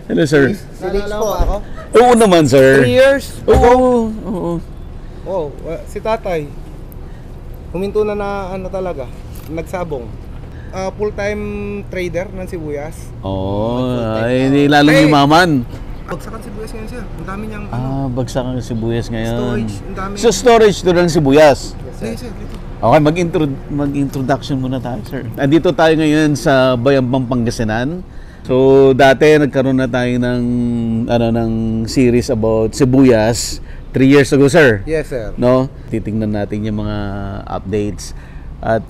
Hello, sir. Silage po ako. Oo naman, sir. 3 years? Oo. Oh, si tatay. Huminto na ano talaga, nagsabong. Full-time trader ng sibuyas. Ay, lalong yumaman. Bagsakan sibuyas ngayon siya. Ang dami niyang bagsakan sibuyas ngayon. storage. Ang dami. So, storage to ng sibuyas. Yes, sir. Dito. Okay, mag-introduction muna tayo, sir. Andito tayo ngayon sa Bayambang, Pangasinan. So, dati nagkaroon na tayo ng series about sibuyas 3 years ago, sir. Yes, sir. No? Titingnan natin yung mga updates. At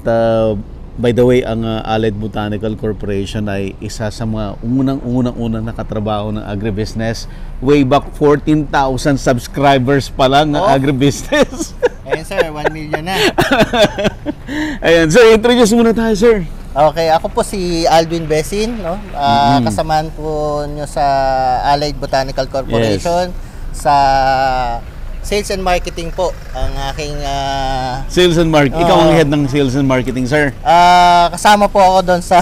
by the way, ang Allied Botanical Corporation ay isa sa mga unang nakatrabaho ng agribusiness. Way back 14,000 subscribers pa lang ng agribusiness. Ayun sir, 1 million na. Ayan, sir, introduce muna tayo, sir. Okay, ako po si Alvin Besin, no? Kasamaan po nyo sa Allied Botanical Corporation sa sales and marketing po ang aking sales and marketing. Ikaw ang head ng sales and marketing, sir. Kasama po ako doon sa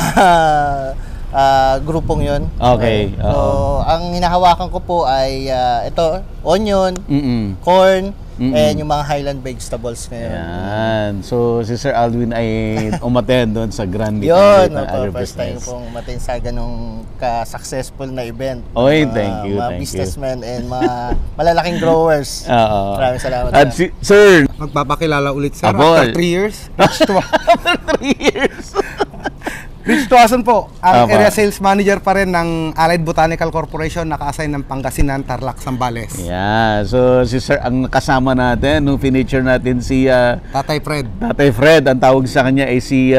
grupong 'yon. Okay. So, ang hinahawakan ko po ay ito, onion, corn, and yung mga highland vegetables ngayon. Yan. So, si Sir Alvin ay umattend doon sa Grand Yun, first time pong umattend sa ganong ka-successful na event. Okay, thank you. Mga businessmen and mga malalaking growers. Maraming salamat. At sir, magpapakilala ulit, sir. Abol. After 3 years. After 3 years. Rich Tuason po, ang area sales manager pa rin ng Allied Botanical Corporation, naka-assign ng Pangasinan, Tarlac, Zambales. Yeah, so si Sir ang kasama natin nung feature natin si Tatay Fred. Tatay Fred, ang tawag sa kanya ay si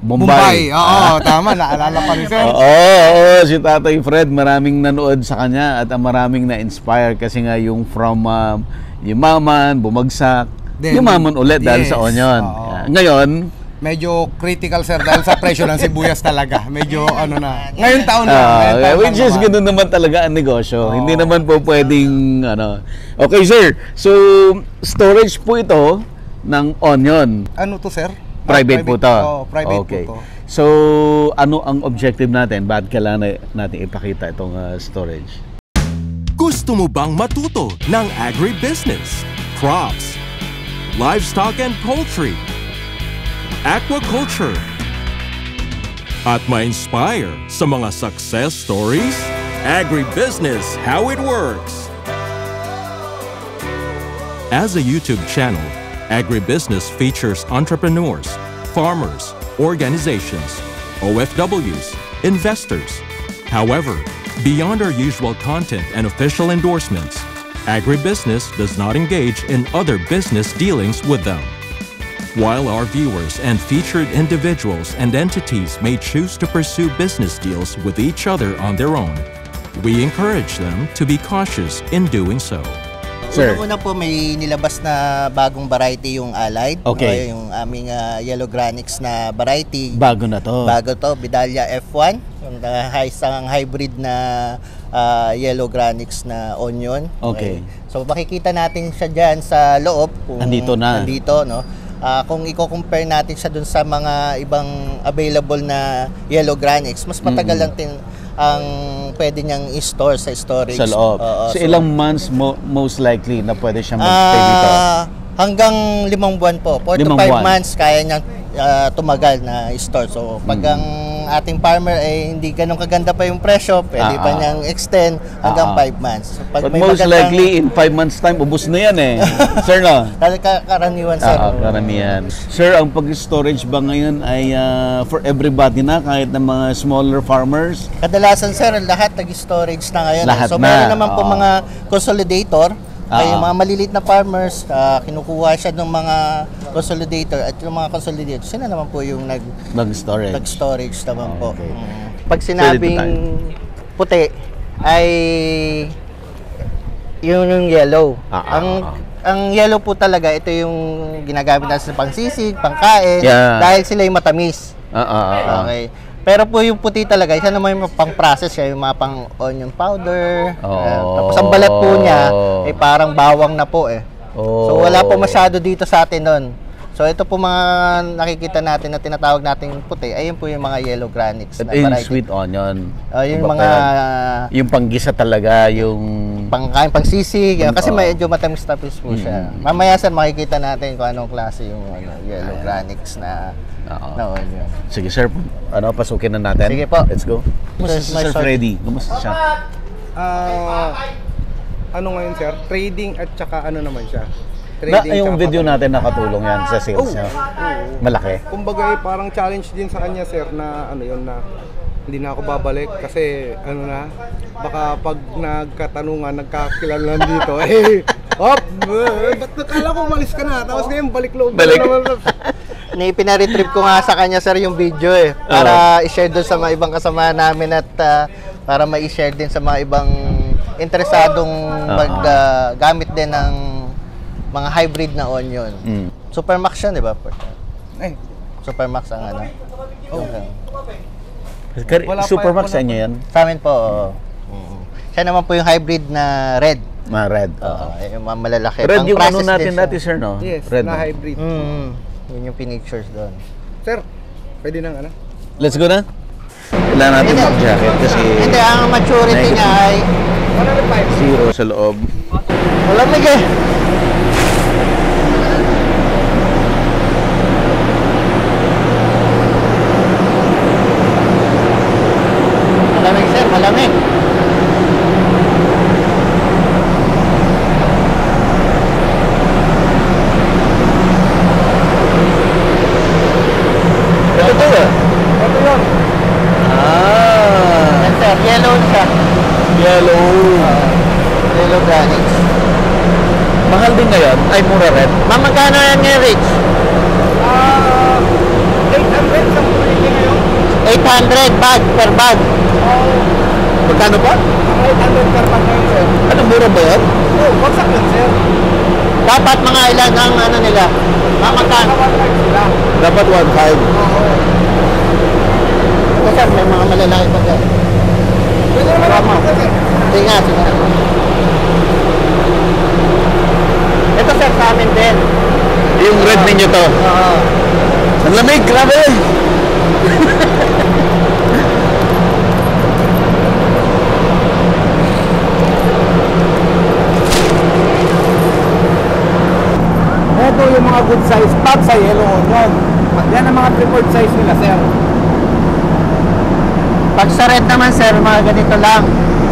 Bombay. Oo, tama, naalala pa ni Sir. Oo, si Tatay Fred, maraming nanood sa kanya at maraming na-inspire kasi nga yung from yumaman, bumagsak, yumaman ulit dahil sa onion. Ngayon, medyo critical, sir, dahil sa presyo ng sibuyas talaga. Medyo na. Ngayon taon na. Which is ganoon naman talaga ang negosyo. Hindi naman po pwedeng Okay, sir. So, storage po ito ng onion. Ano to, sir? Private po to. Private okay. po to. So, ano ang objective natin? Bakit kailangan natin ipakita itong storage? Gusto mo bang matuto ng agribusiness, crops, livestock and poultry, aquaculture, at ma-inspire sa mga success stories? Agribusiness, how it works. As a YouTube channel, Agribusiness features entrepreneurs, farmers, organizations, OFWs, investors. However, beyond our usual content and official endorsements, Agribusiness does not engage in other business dealings with them. While our viewers and featured individuals and entities may choose to pursue business deals with each other on their own, we encourage them to be cautious in doing so. Sir, una po may nilabas na bagong variety yung Allied. Okay. Yung aming Yellow Granix na variety. Bago na to. Bago to, Vidalia F1. Yung isang hybrid na Yellow Granix na onion. Okay. So makikita natin siya dyan sa loob. Kung nandito na. Nandito, no? Kung i-compare natin siya dun sa mga ibang available na Yellow Granix, mas matagal lang ang pwede niyang i-store sa storage. Sa loob. So ilang months most likely na pwede siyang mag-stay dito? Hanggang 5 buwan po. 4 to 5 months kaya niyang tumagal na i-store. So pag ang ating farmer ay hindi ganun kaganda pa yung presyo, pwede pa niyang extend hanggang 5 months. So, pag but most likely in 5 months time, ubos na yan eh. Sir, no? Karaniwan, sir. Karamihan. Sir, ang pag-storage ba ngayon ay for everybody na, kahit ng mga smaller farmers? Kadalasan, sir, lahat nag-storage na ngayon. Lahat so meron naman po mga consolidator. Kaya yung mga maliliit na farmers, kinukuha siya ng mga consolidator at yung mga consolidator, sila naman po yung nag-storage naman po. Okay. Pag sinabing puti, ay yung yellow. Ang yellow po talaga, ito yung ginagamit natin sa pangsisig, pangkain, dahil sila yung matamis. Okay. Pero po yung puti talaga, isa naman yung pang-process siya, yung mga pang-onion powder. Tapos ang balat po niya, ay parang bawang na po eh. So wala po masyado dito sa atin nun. So ito po mga nakikita natin na tinatawag nating puti, ayun po yung mga yellow granites na Yung variety. sweet onion. Yung mga yung panggisa talaga, yung pangkain, pangsisig, kasi medyo matamis-tamis po siya. Mamaya sir, makikita natin kung anong klase yung yellow granites na onion. Sige sir, pasukin na natin. Sige po. Let's go. Kumusta si Sir Freddy? Kumusta siya? Ano ngayon sir? Trading at saka ano naman siya? Yung video natin nakatulong yan sa sales niya. Malaki. Kumbaga parang challenge din sa kanya sir na ano yun na hindi na ako babalik kasi ano na baka pag nagkatanungan nagkakilalan dito ba't nakala ko umalis ka na tapos ngayon balik loob Balik. Pinaretrieve ko nga sa kanya sir yung video para i-share doon sa mga ibang kasama namin at para ma-share din sa mga ibang interesadong gamit din ng mga hybrid na onion. Supermax yan, di ba? Supermax ang ano. Supermax sa inyo yan? Sa amin po, siya naman po yung hybrid na red. Red. Yung mga malalaki. Red yung ano natin dati, sir, no? Yes, Red, na hybrid. Yun yung pinictures doon. Sir, pwede nang ano? Let's go na. Kailangan natin mag-jacket kasi Hindi, ang maturity niya ay 105. 0 sa loob. malamig eh. Malamig sir, malamig. Ito yun. Ito yun. Yan sir, yellow siya. Yellow. Yellow granites. Mahal din ngayon. Ay, mura rin. Magkano yan ngayon, Rich? 800 sa pwede ngayon. 800 bag per bag. Magkano pa? 800 per bag ngayon sir. Ano, mura ba yan? Bagsak yun sir. Dapat mga ilan ang ano nila? Magkano? 1.5 sila. Dapat 1.5. Ito sir, may mga malalaki pa dyan. Pwede naman ako sir. Sige nga, sige nga. Ito sir, sa amin din. Yung red ninyo to. Oo. Ang lamig, grabe. Ito yung mga good size pag sa yellow onion. Yan ang mga preferred size nila sir. Pag sa red naman sir, mga ganito lang.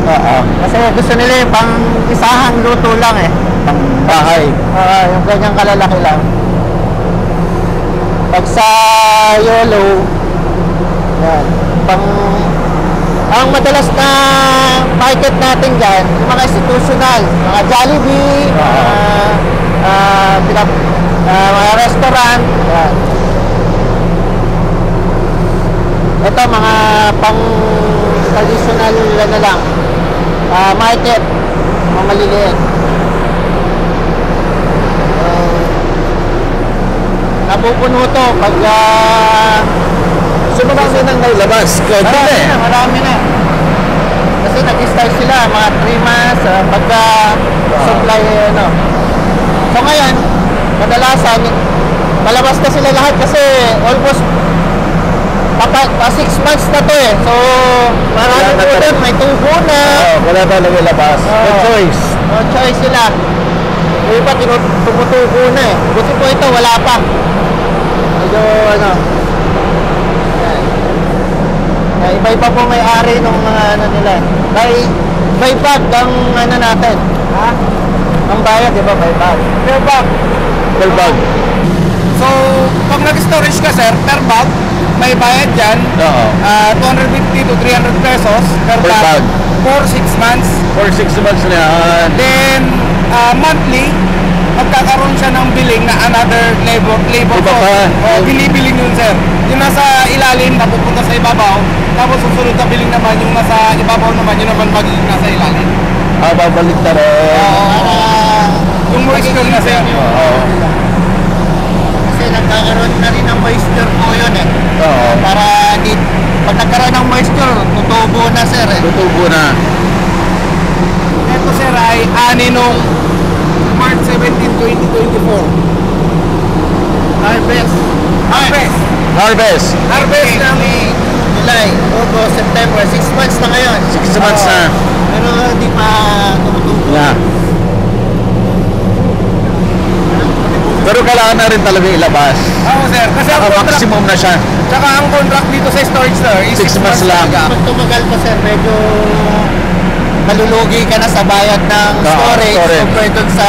Oo. Kasi gusto nila yung pang isahang luto lang eh. Pang bahay. Yung ganyang kalalaki lang. Pag sa yellow, yan. Ang madalas na market natin dyan, yung mga institutional, mga Jollibee, mga restaurant, yan. Ito mga pang traditional na lang, market, mga maliliit. Napupuno to pag So marami nang nailabas. marami na. Kasi nag-start sila mga 3 months pagka supply ano. So ngayon, kadalasan malabas na sila lahat kasi almost 6 months na to eh. So marami po doon, may tubo na. Wala talaga labas. No choice. No choice sila. Yung iba tumutubo na eh. Buti po ito, wala pa. Medyo ano. Iba-iba po may-ari nung mga ano nila. By bag ang ano natin. Ang bayad, di ba? By bag. Per bag. Per bag. So, pag nag-storage ka sir, per bag, may bayad dyan. Oo. 250 to 300 pesos per Per bag. bag. For 6 months. For 6 months na yan. Then, monthly, magkakaroon siya ng billing na another labor Iba cost. pa. Binibiling yun sir. Yung nasa ilalim, napupunta sa ibabaw. Tapos susunod na billing naman, yung nasa ibabaw naman, yun naman magiging nasa ilalim. Babalik na rin. Yung moisture na sir. Kasi nagkakaroon na rin ng moisture po yun eh. Oo. Para di, pag nagkaroon ng moisture, tutubo na sir eh. Tutubo na. Ito sir ay ani nung March 17, 2024. Harvest. Harvest. Harvest ng May, July, August, September. 6 months na ngayon. 6 months na. Pero di pa tumutubo. Yeah. Pero kailangan na rin talaga ilabas. Oo, sir. Kasi ang contract, Maximum na siya. tsaka ang contract dito sa storage, sir, is 6 months lang. talaga. Pag tumagal pa sir, medyo malulugi ka na sa bayad ng storage compared dun sa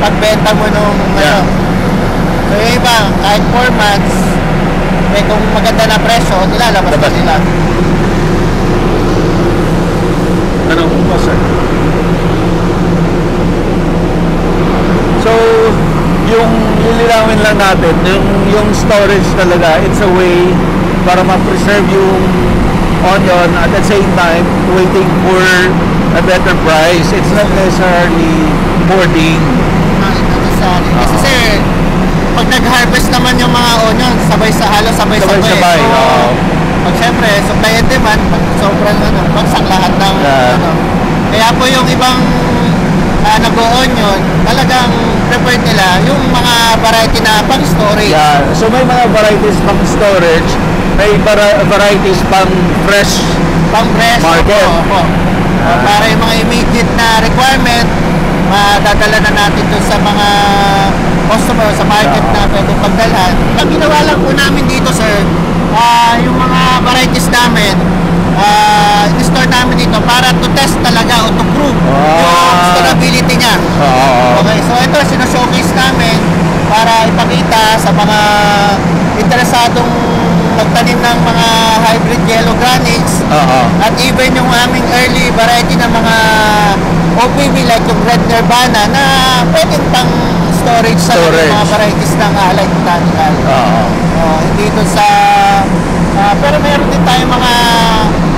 pagbenta mo nung Yeah. So yung iba, kahit 4 months, may kung maganda na presyo, nilalabas pa nila. Ano po, sir? So, yung lilinawin lang natin, yung storage talaga, it's a way para ma-preserve yung onion at the same time waiting for a better price. It's not necessarily hoarding. Kasi sir, pag nag-harvest naman yung mga onion, sabay-sabay. Sabay-sabay, So, oo. pag syempre, supply and demand, pag sobrang bagsak lahat ng Kaya po yung ibang nag-o-onion, talagang preferred nila yung mga variety na pang storage. Yeah. So may mga varieties pang storage, may varieties pang fresh. Pang fresh. Market. Opo. Para yung mga immediate na requirement, madadala na natin dun sa mga customer sa market na pwedeng pagdalhan. Ang ginawa lang po namin dito, sir, yung mga varieties namin, i-store namin dito para to test talaga o to prove yung storability niya. Okay, so ito sinashowcase namin para ipakita sa mga interesadong magtanim ng mga hybrid yellow granites at even yung aming early variety ng mga OPV like yung Red Nirvana na pwedeng pang storage sa mga varieties ng Allied Botanical. Hindi ito sa pero meron din tayong mga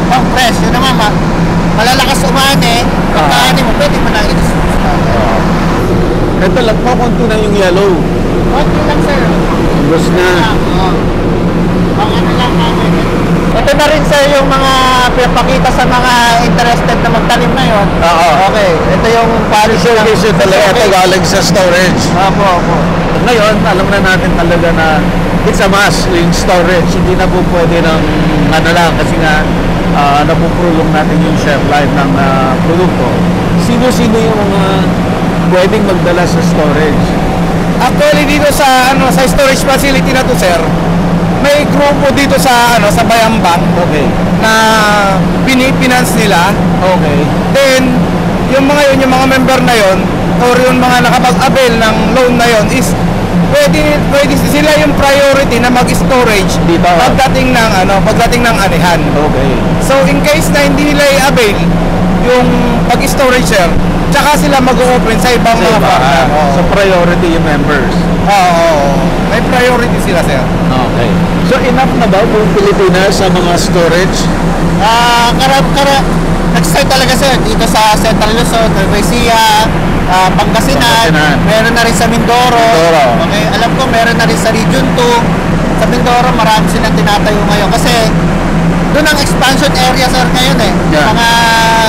pang fresh. Yun naman, malalakas umani. Pagkaani mo, pwede mo na i-dispose na. Ito lang po, konti na yung yellow. Konti lang, sir. Ubus na. Pang ano lang namin. Ito na rin, sir, yung mga pinapakita sa mga interested na magtanim na yun. Okay. Ito yung policy ng Service talaga ito galing sa storage. Opo. Ngayon, alam na natin talaga na it's a must yung storage. Hindi na po pwede ng ano lang kasi nga napupulong natin yung shelf life ng produkto. Sino-sino yung mga pwedeng magdala sa storage? Actually dito sa sa storage facility na to, sir, may grupo dito sa sa Bayambang Okay. na pinance nila. Okay. Then yung mga member na yon or yung mga nakapag-avail ng loan na yon is pwede sila yung priority na mag-storage Dito. pagdating ng anihan. Okay. So in case na hindi nila i-avail yung pag-storage, sir, tsaka sila mag-open sa ibang mga partner. So priority yung members. May priority sila, sir. Okay. So enough na ba kung Pilipinas sa mga storage? Nag-start talaga, sir, dito sa Central Luzon, Nueva Ecija, Pangasinan, meron na rin sa Mindoro. Okay, alam ko meron na rin sa Region 2. Sa Mindoro, marami silang tinatayo ngayon kasi doon ang expansion area, sir, ngayon eh. Mga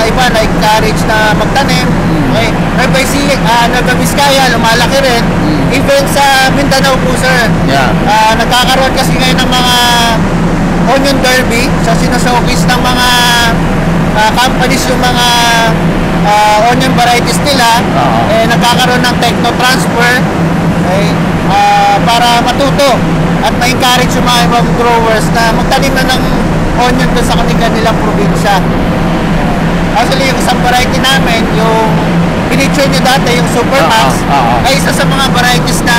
iba na-encourage na magtanim. Okay, Nueva Ecija, Nueva Vizcaya, lumalaki rin. Even sa Mindanao po, sir. Nagkakaroon kasi ngayon ng mga onion derby sa sinashowcase ng mga companies yung mga onion varieties nila, nagkakaroon ng techno transfer para matuto at ma-encourage yung mga ibang growers na magtanim na ng onion doon sa kanilang probinsya. Actually, yung isang variety namin, yung pinicture nyo dati, yung Supermax, ay isa sa mga varieties na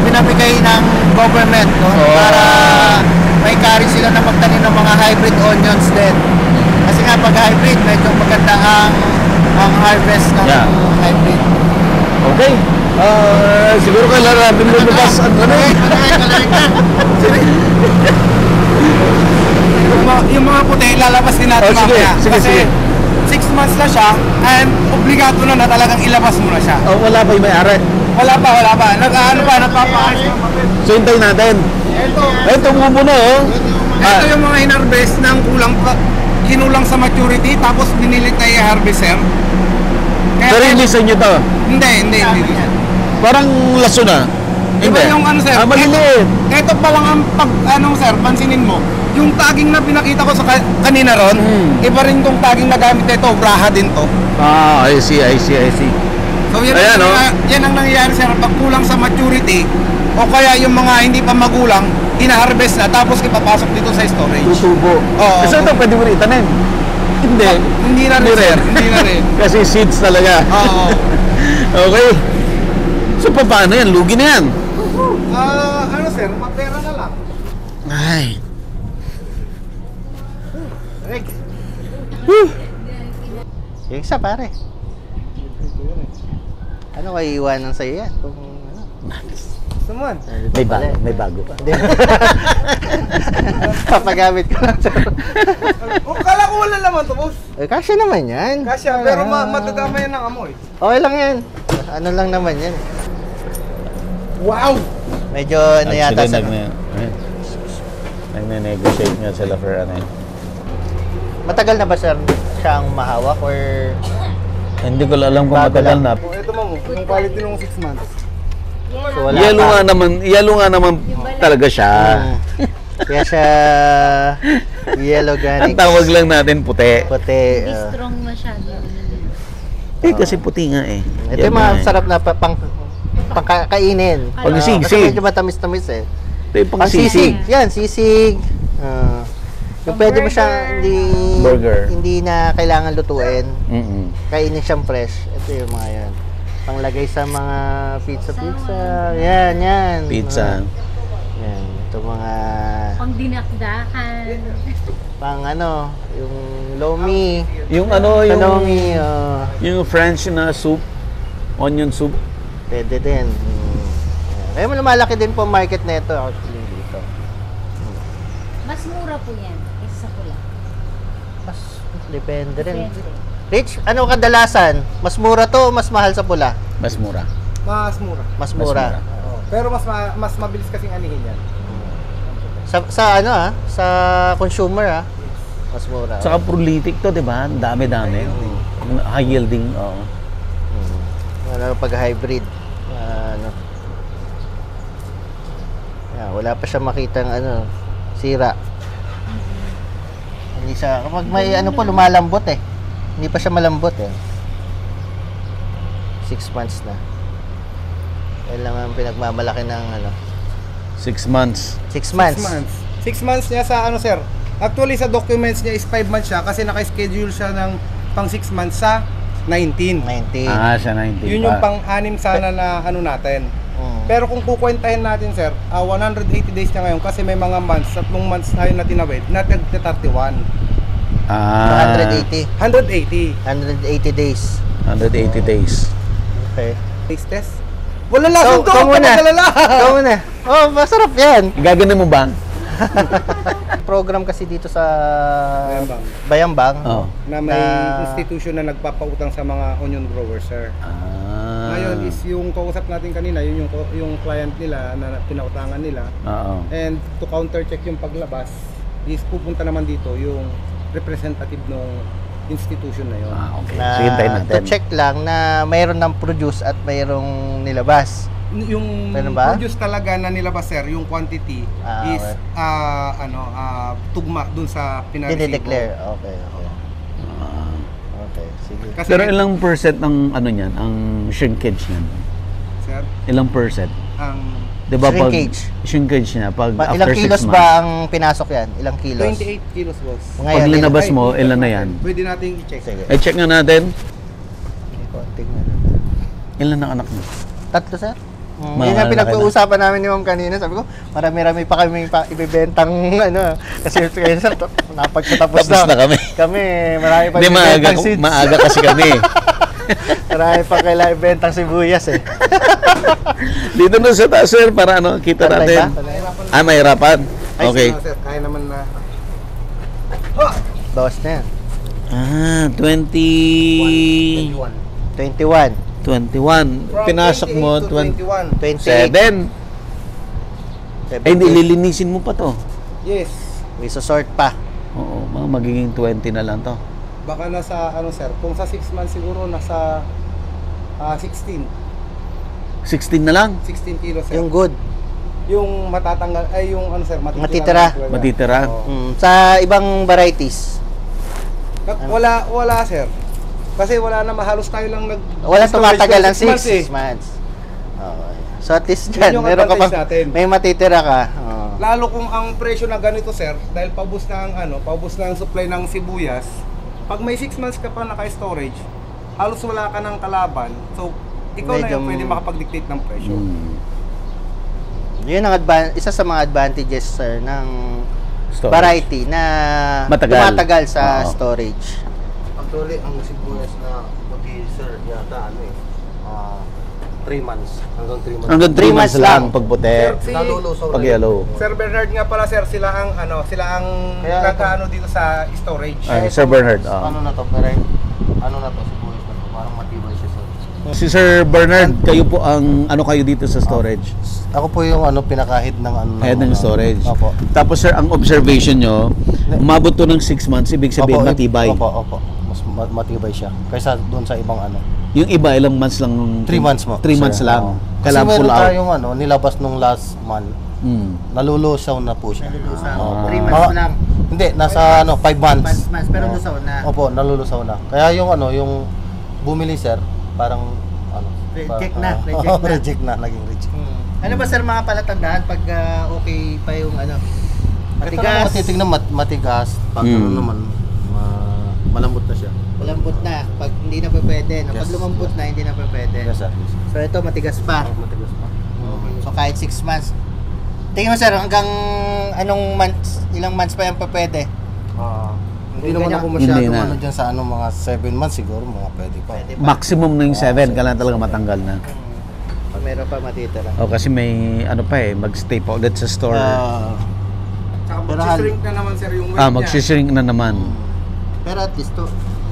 binabigay ng government para ma-encourage sila na magtanim ng mga hybrid onions din. Kasi nga pag hybrid, medyo maganda ang harvest ng hybrid. Okay. Siguro kailangan natin lumabas yung mga puti, lalabas din natin mamaya. Sige. 6 months na siya and obligado na talagang ilabas mo na siya. Wala pa yung may-ari? Wala pa. Nagpapaayos. So hintayin natin. Ito mubo na Ito yung mga in-harvest ng kinulang sa maturity tapos binilit na i-harvest, sir. Pero hindi sa inyo to? Hindi. Parang laso na. Di ba yung ano sir? maliliit. Ito pa lang ang pag, ano sir, pansinin mo. Yung tagging na pinakita ko sa kanina ron, iba rin tong tagging na gamit nito, Braha din to. I see. So yan, Ayan, yan ang nangyayari sir, pag kulang sa maturity, o kaya yung mga hindi pa magulang, ina-harvest na, tapos ipapasok dito sa storage. Tutubo. Oo. Kasi ito pwede mo rin itanim. Hindi. Hindi na rin sir, hindi na rin. Kasi seeds talaga. Oo. Okay. So paano yan? Lugi na yan. Ano sir, mapera na lang. Ay. Reg. Yung isa pare. Ano kayo iwanan sa'yo yan? Kung ano? Saman. May bago pa. Hindi. Papagamit ko lang sir. Kala ko wala naman to boss. Kasya naman yan. Kasya, pero matadama yan ng amoy. Okay lang yan. Ano lang naman yan. Wow! Medyo ano yata sa... Nagne-negotiate nga sila for ano yun. Matagal na ba sir siyang mahawak or... Hindi ko alam kung Bago matagal lang. na. Ito mo, yung quality nung 6 months. So, wala Yellow nga naman talaga siya. Kaya siya yellow Ang garlic. tawag lang natin puti. Puti. Hindi strong masyado. Kasi puti nga eh. Ito yung masarap na pangkakainin. Pag Kasi sisig. medyo matamis-tamis eh. Ito yung pang Pang-sisig. sisig. Yan, sisig. Yung pwede mo siyang Burger. hindi na kailangan lutuin. Kainin Siyang fresh. Ito yung mga yan. Panglagay sa mga pizza. Yan. Pizza. Yan. Ito mga Pang dinakdakan. pang ano, yung lomi. Yung ano, yung Lomi, yung French na soup, onion soup. pwede din. Kaya lumalaki din po market na ito actually dito. Mas mura po yan. Isa sa pula. Mas depende rin. Depende. Rich, ano kadalasan? Mas mura to o mas mahal sa pula? Mas mura. Mas mura. Mas mura. mura. Pero mas mabilis kasing anihin yan. Sa ano sa consumer mas mura. Saka prolific to, di ba? Ang dami-dami. High yielding. Oo. Ano pag hybrid. Ano. Wala pa siya makitang ano sira. Hindi siya kapag may ano po lumalambot eh. Hindi pa siya malambot eh. 6 months na. Kailangan pinagmamalaki ng ano 6 months. 6 months. 6 months niya sa ano sir. Actually sa documents niya is 5 months siya kasi naka-schedule siya ng pang 6 months sa 19. 19. Siya 19 Yun yung pang-anim sana na ano natin. Pero kung kukwentahin natin sir, 180 days niya ngayon kasi may mga months, 3 months tayo na tinawid, na 31. 180. 180. 180 days. 180 days. Okay. Taste test? Wala lang Ikaw muna. Ikaw muna. Oh, masarap yan. Gaganin mo ba? Program kasi dito sa Bayambang. Bayambang. Oo. Na may institution na nagpapautang sa mga onion growers sir. Ngayon is yung kausap natin kanina, yun yung client nila na pinautangan nila. Oo. And to counter check yung paglabas, is pupunta naman dito yung representative ng institution na yun. Okay. Na Sige, hintayin natin. to check lang na mayroon ng produce at mayroong nilabas. Yung Meron ba? produce talaga na nilabas sir, yung quantity is tugma dun sa pinaresibo. Dinideclare. Okay. Okay, sige. Kasi Pero ilang percent ng ano niyan, ang shrinkage niyan? sir, Ilang percent? ang 'Di ba pag Shrinkage. shrinkage niya pag Ilang after 6 kilos months? ba ang pinasok yan? Ilang kilos? 28 kilos boss. Pag linabas mo, ilan na yan? Pwede nating i-check. Sige. Check nga natin. Konting ano. Ilan ang anak mo? 3 sir? Yun Mahal ang na pinag-uusapan namin ni Ma'am kanina. Sabi ko, marami-rami pa kami ibibentang ano. Kasi kayo sir, napagkatapos Tapos na kami. Kami, marami pa Hindi, ibibentang seeds. maaga kasi kami. Marami pa kailangan ibentang sibuyas eh. Dito na sa taas, sir, para ano, kita Pantay natin. ba? Mahirapan. Ay, Okay. sige, sir, kaya naman na. Bawas na yan. 20... 21. 21. From Pinasok mo 28 to 28. 7. Eh, nililinisin mo pa to. Yes. May sort pa. Oo, magiging 20 na lang to. Baka nasa ano sir, kung sa 6 months siguro nasa 16. 16 na lang. 16 kilos sir. Yung good. Yung matatanggal, ay yung ano sir, Matitira. Matitira. Sa ibang varieties. Wala sir. Kasi wala na, halos tayo lang Wala tumatagal ng 6 6 months. Okay. So at least Yun dyan, yung meron ka advantage pa, natin. may matitira ka. Lalo kung ang presyo na ganito sir, dahil paubos na ang supply ng sibuyas, pag may 6 months ka pa naka-storage, halos wala ka ng kalaban. So, ikaw na Medyo- yung pwede makapag-dictate ng presyo. Yun ang isa sa mga advantages sir ng Storage. variety na Matagal. tumatagal sa Oo. storage. Actually, ang sibuyas na puti, sir, yata 3 months. Hanggang 3 months. Hanggang 3 months lang pag puti. Si- Nalulusaw Pag na yun. yellow. Sir Bernard nga pala sir, sila ang Kaya nagkaano dito sa storage. Ay, Sir Bernard. Ano na to, pero ano na to, sibuyas na to. Parang matibay siya, sir. Si Sir Bernard, kayo po ang ano kayo dito sa storage? Ako po yung pinaka-head ng Head ng storage. Opo. Tapos sir, ang observation nyo, umabot to ng 6 months, ibig sabihin matibay. Opo. Mas matibay siya. Kaysa doon sa ibang Yung iba, ilang months lang? 3 months mo. 3 months sir. lang. Kasi Kailangan meron pull out. tayong nilabas nung last month. Nalulusaw na po siya. Nalulusaw. 3 Mga- months lang. Hindi, nasa 5 months. 5 months, pero lusaw na. Opo, nalulusaw na. Kaya yung yung bumili sir, parang Reject na, parang- reject na. reject na, naging reject. Ano ba sir mga palatandaan pag okay pa yung Ito matigas, naman matitignan matigas, pag naman malambot na siya. malambot na, pag hindi na pwede, no? Pag Yes. lumambot na hindi na pwede. Yes sir. Yes, sir. So ito matigas pa. Matigas pa. So kahit 6 months. Tingin mo sir hanggang ilang months pa yan pwede? Hindi naman ako Hindi masyadong na. dyan sa mga 7 months siguro, mga pwede pa. Pwede pa. Maximum na yung 7, kailangan talaga matanggal na. Pag meron pa matitira. O kasi may magstay pa ulit sa store. Tsaka Pero mag-shrink na naman sir yung weight niya. Magsishrink na naman. Pero at least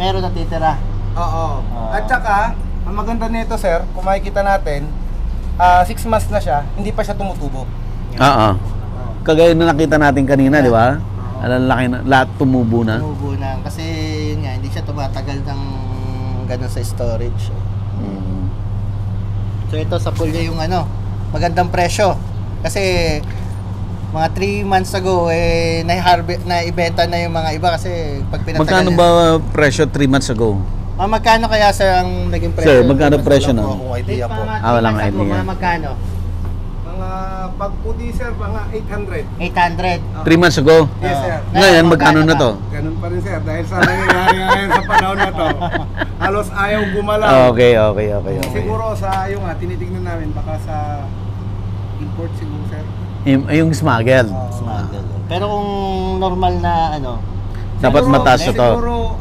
meron natitira. Oo. At saka, ang maganda nito sir, kung makikita natin, 6 months na siya, hindi pa siya tumutubo. Oo. Kagaya na nakita natin kanina, di ba? Ang laki na, lahat tumubo na. Tumubo na. Kasi yun nga, hindi siya tumatagal ng ganun sa storage. So ito sa pulya yung magandang presyo. Kasi mga 3 months ago na-ibenta na yung mga iba kasi pag pinatagal. Magkano ba presyo 3 months ago? Magkano kaya sir ang naging presyo? Sir, magkano presyo Wala po na? akong idea po. Walang idea. Mga magkano? Mga pagputi sir, mga 800. 800. 3 months ago? Yes sir. Ngayon, magkano na to? Ganun pa rin sir, dahil sa nangyayari ngayon sa panahon na to, halos ayaw gumalaw. Okay. Siguro sa tinitignan namin, baka sa import siguro sir. Yung smuggled. Smuggle. Pero kung normal na Dapat mataas na to. Siguro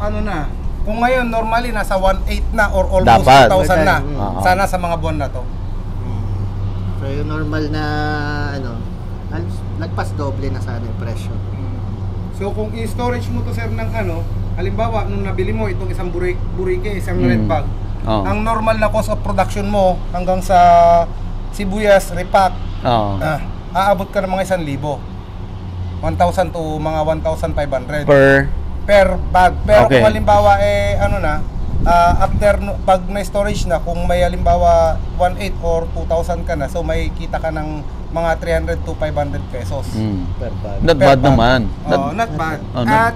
kung ngayon normally nasa 1.8 na or almost Dapat. 2,000 na. Oo. Sana sa mga buwan na to. so yung normal na nagpas doble na sana yung presyo. So kung i-storage mo to sir ng halimbawa nung nabili mo itong isang burike, isang red bag. Oo. Ang normal na cost of production mo hanggang sa sibuyas, repack, Oo. aabot ka ng mga 1,000. 1,000 to mga 1,500 Per bag. Pero Okay. kung halimbawa after pag may storage na, kung may halimbawa 1.8 or 2,000 ka na, so may kita ka ng mga 300 to 500 pesos. Per bag. Not Per bad bag. naman. Not bad. Oh, not- At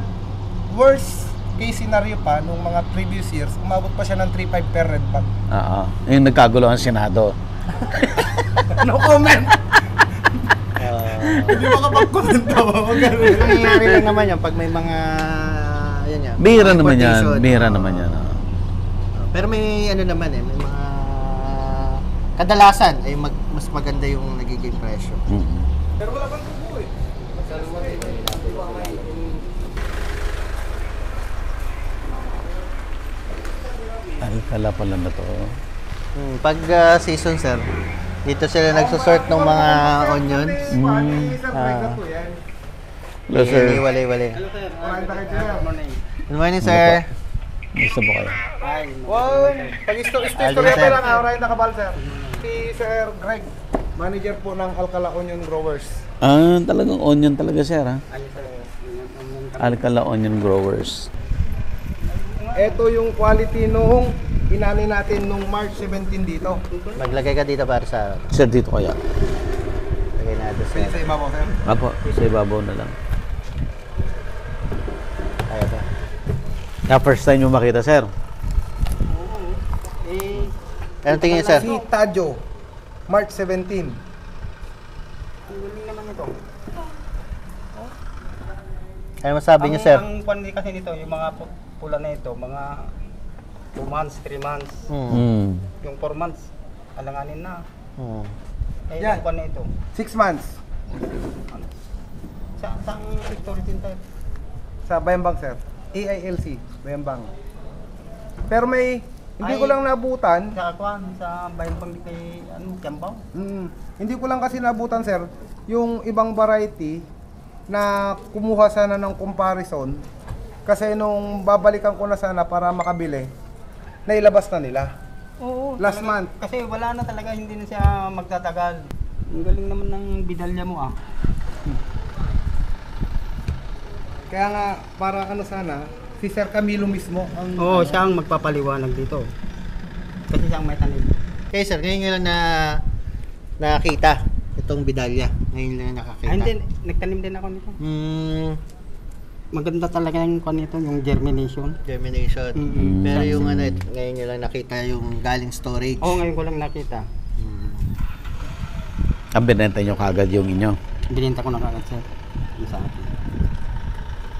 worst case scenario pa, nung mga previous years, umabot pa siya ng 3.5 per red bag. Oo. Yung nagkagulo ang Senado. No comment! Hindi makapag-comment ba? Nangyayari lang naman yan pag may mga Bihira naman yan. importation. Bihira naman yan. Pero may naman may mga kadalasan ay mas maganda yung nagiging presyo. Pero wala bang tubo eh. Ay, kala pala na to. Pag season sir, dito sila nagsusort ng mga onions. Hello, sir. Wali. Good morning, sir. Gusto po kayo? Wow! Pag-istorya pa lang, Aray Nakabal, sir. Si Sir Greg, manager po ng Alcala Onion Growers. Talagang onion talaga, sir, ha? Alcala Onion Growers. ito yung quality nung inani natin nung March 17 dito. Maglagay ka dito para sa... Sir, dito kaya? Lagay natin sa... Sa ibabaw, sir. Apo, sa ibabaw na lang. Kaya ba? First time nyo makita, sir? Anong tingin, sir? Si Tadyo, March 17. Ano masabi niyo, sir? Ang kwan kasi nito, yung mga pula na ito, mga 2 months, 3 months, yung 4 months, alanganin na. Eh, Yan. yung kwan na ito. 6 months. Saan storage din tayo? Sa Bayambang, sir. AILC, Bayambang. Pero may, hindi ko lang nabutan. Sa kwan, sa bayan pang kay, Kiambaw. Hindi ko lang kasi nabutan, sir, yung ibang variety na kumuha sana ng comparison. Kasi nung babalikan ko na sana para makabili, nailabas na nila. Oo. Last talaga, month. Kasi wala na talaga, hindi na siya magtatagal. Ang galing naman ng bidalya mo ah. Kaya nga, para ano sana, si Sir Camilo mismo ang... Oo, siya ang magpapaliwanag dito. Kasi siya ang may tanim. Okay, sir, ngayon nyo lang nakita itong bidalya. Ngayon lang nakakita. Hindi, nagtanim din ako nito. Maganda talaga yung kwan nito, yung germination. Germination. Pero yung ano, ngayon nyo lang nakita yung galing storage. Oo, ngayon ko lang nakita. Ang binenta nyo kagad yung inyo. Bininta ko na kagad sir. Yung sa akin.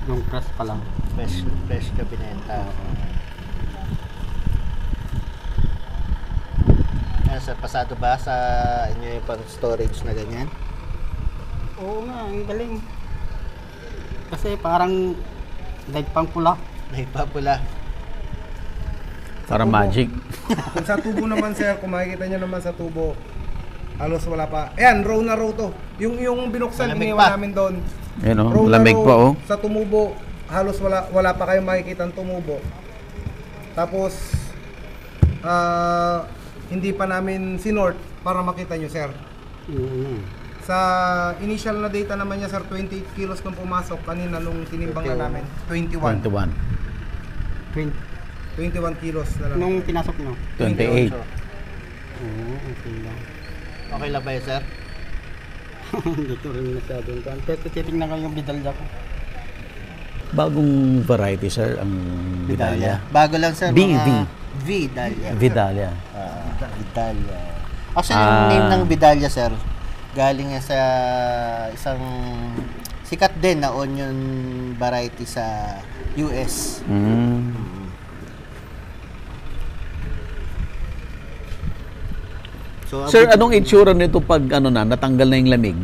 Yung crush pa lang. Fresh ka binenta. Sa pasado ba sa inyo yung pang storage na ganyan? Oo nga, ang galing. Kasi parang like pang pula. Nagpapula. Para magic. Kung sa tubo naman, sir, kung makikita nyo naman sa tubo, halos wala pa. Ayan, row na row to. Yung binuksan, Malamig iniwan pa. namin doon. Ayun o, Row na lamig row pa oh. Sa tumubo, halos wala pa kayong makikita ang tumubo. Tapos, hindi pa namin sinort para makita nyo, sir. Sa initial na data naman niya, sir, 28 kilos nung pumasok kanina nung tinimbang na namin. 21 kilos na lang. Nung pinasok nyo. 28. Oo, okay lang. Okay lang ba yun, sir? Hindi ko rin masyadong kwan. Pero titignan ko yung bidalya ko. Bagong variety, sir, ang Vidalia. Bago lang, sir. Vidalia. Vidalia. Vidalia. Actually, yung name ng Vidalia, sir, galing sa isang sikat din na onion variety sa US. So, Sir, anong itsura nito pag natanggal na yung lamig?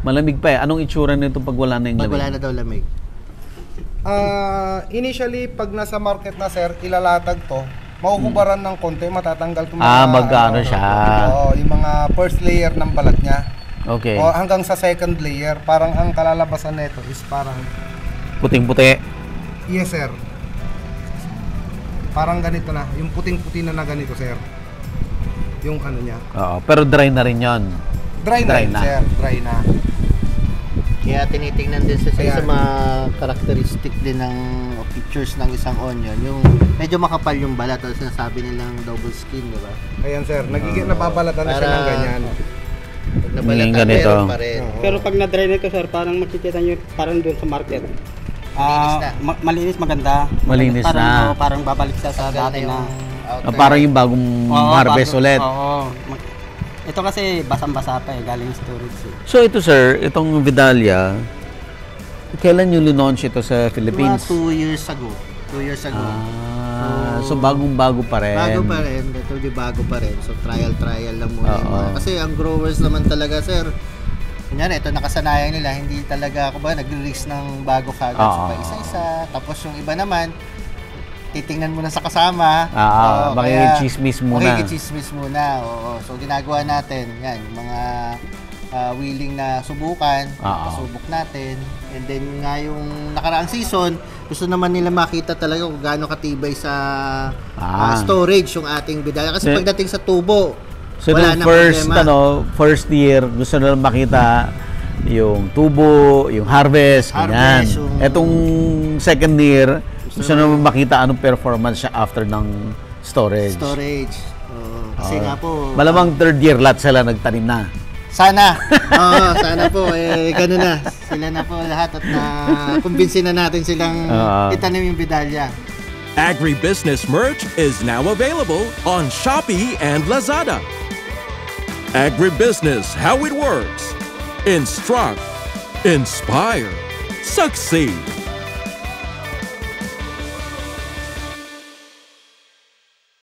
Malamig pa eh. Anong itsura nito pag wala na yung lamig? Pag wala na daw lamig. Initially, pag nasa market na, sir, ilalatag to, mahuhubaran ng konti, matatanggal itong magkano siya? Yung mga first layer ng balat niya. Okay. O hanggang sa second layer, parang ang kalalabasan nito is parang... Puting-puti. Yes, sir. Parang ganito na. Yung puting-puti na ganito, sir. Yung ano niya. Oo, pero dry na rin yon. Dry na, sir. Dry na. Kaya tinitingnan din sa Ayan. mga characteristic din ng features ng isang onion. Yung medyo makapal yung balat, o sinasabi nilang double skin, di ba? Ayan, sir. Nababalatan na siya ng ganyan. Pag nabalatan, ganito. meron pa rin. Pero pag na-dry nito sir, parang makikita nyo parang doon sa market. Malinis na. Malinis, maganda. Malinis parang, na. parang babalik siya sa Tanggal dati na na. yung outer. Parang yung bagong harvest ulit. Oo. Ito kasi basang-basa pa galing storage. So ito sir, itong Vidalia, kailan nyo launch ito sa Philippines? Mga 2 years ago. 2 years ago. So bagong-bago pa rin. Bago pa rin. Ito bago pa rin. So trial lang muna. Kasi ang growers naman talaga, sir, kunyari, ito nakasanayan nila, hindi talaga nag-release ng bago kagad. So, isa-isa. Tapos yung iba naman, titingnan mo na sa kasama. Makikichismis muna. Makikichismis muna. Oo. So ginagawa natin, yan, yung mga willing na subukan, pasubok natin. And then nga yung nakaraang season, gusto naman nila makita talaga kung gaano katibay sa storage yung ating Vidalia. Kasi pagdating sa tubo, so wala nung problema. first year, gusto nila makita yung tubo, yung harvest, ganyan. Yung Etong second year, Gusto naman makita anong performance siya after ng storage. Storage. Kasi nga po, Malamang third year lot sila nagtanim na. sana. Sana po. Gano'n na. Sila na po lahat at na-convince na natin silang itanim yung Vidalia. Agribusiness merch is now available on Shopee and Lazada. Agribusiness, how it works. Instruct, inspire, succeed.